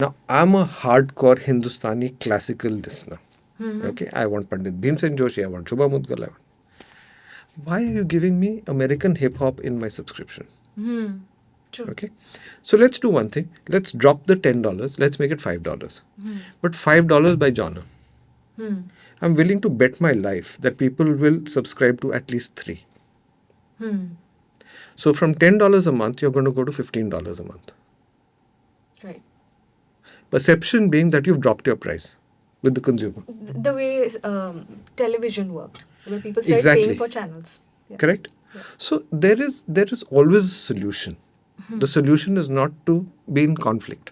Now, I'm a hardcore Hindustani classical listener. Okay, I want Pandit Bhimsen Joshi, I want Shubha Mudgal. Why are you giving me American hip hop in my subscription? True. Okay, so let's do one thing. Let's drop the $10. Let's make it $5. But $5 by genre. I'm willing to bet my life that people will subscribe to at least 3. So from $10 a month, you're going to go to $15 a month. Right. Perception being that you've dropped your price with the consumer. The way television worked, where people started Exactly. paying for channels. Yeah. Correct? Yeah. So there is always a solution. The solution is not to be in conflict,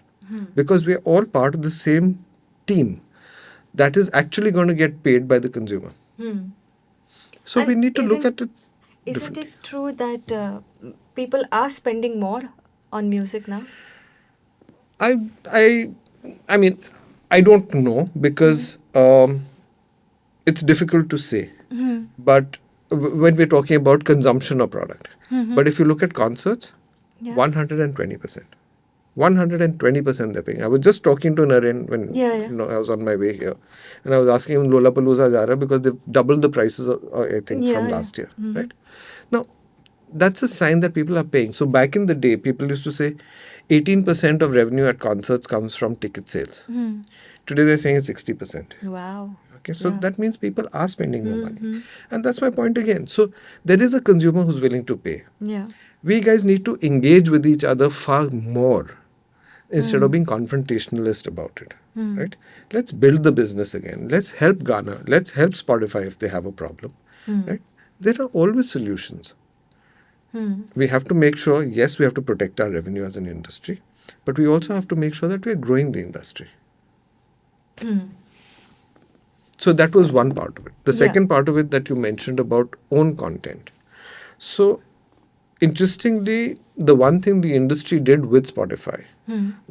because we are all part of the same team that is actually going to get paid by the consumer. So And we need to look at it Isn't differently. it true that people are spending more on music now? I mean, I don't know, because it's difficult to say. But when we're talking about consumption of product, but if you look at concerts, Yeah. 120%. 120% they're paying. I was just talking to Naren when Yeah. I was on my way here, and I was asking him Lollapalooza ja raha, because they've doubled the prices, I think, Yeah, from yeah. last year. Right now, that's a sign that people are paying. So back in the day, people used to say 18% of revenue at concerts comes from ticket sales. Today they're saying it's 60%. Wow. Okay, so Yeah. that means people are spending more money, and that's my point again. So there is a consumer who's willing to pay. Yeah. We guys need to engage with each other far more instead of being confrontationalist about it. Right? Let's build the business again. Let's help Ghana. Let's help Spotify if they have a problem. Right? There are always solutions. We have to make sure, yes, we have to protect our revenue as an industry, but we also have to make sure that we are growing the industry. So that was one part of it. The Yeah. second part of it that you mentioned about own content. So interestingly, the one thing the industry did with Spotify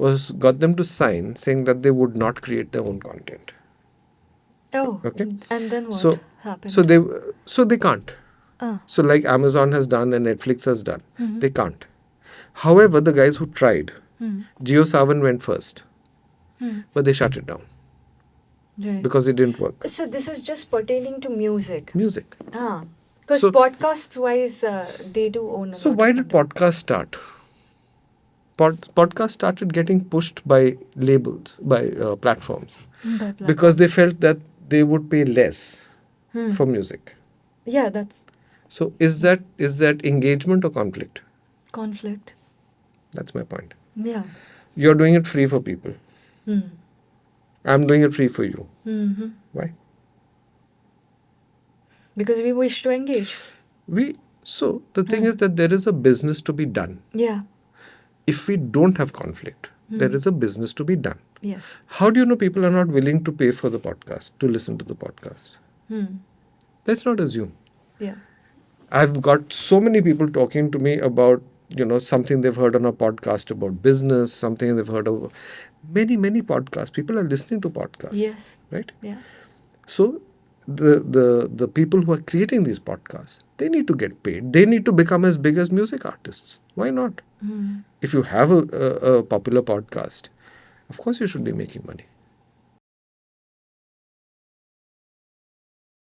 was got them to sign saying that they would not create their own content. Oh. Okay. And then what So happened? so they can't. Ah. So like Amazon has done and Netflix has done, they can't. However, the guys who tried, JioSaavn went first, but they shut it down Right. because it didn't work. So this is just pertaining to music. Music. Because So- podcasts wise, they do own. So why did podcasts start? Podcasts started getting pushed by labels, by platforms, because they felt that they would pay less for music. Yeah, that's So is that engagement or conflict? conflict. That's my point. Yeah. You're doing it free for people. I'm doing it free for you. Why? Because we wish to engage. So the thing is that there is a business to be done. Yeah. If we don't have conflict, there is a business to be done. Yes. How do you know people are not willing to pay for the podcast, to listen to the podcast? Let's not assume. Yeah. I've got so many people talking to me about, something they've heard on a podcast about business, something they've heard of many podcasts. People are listening to podcasts. Yes. Right? Yeah. So the people who are creating these podcasts, they need to get paid. They need to become as big as music artists. Why not? If you have a popular podcast, of course you should be making money.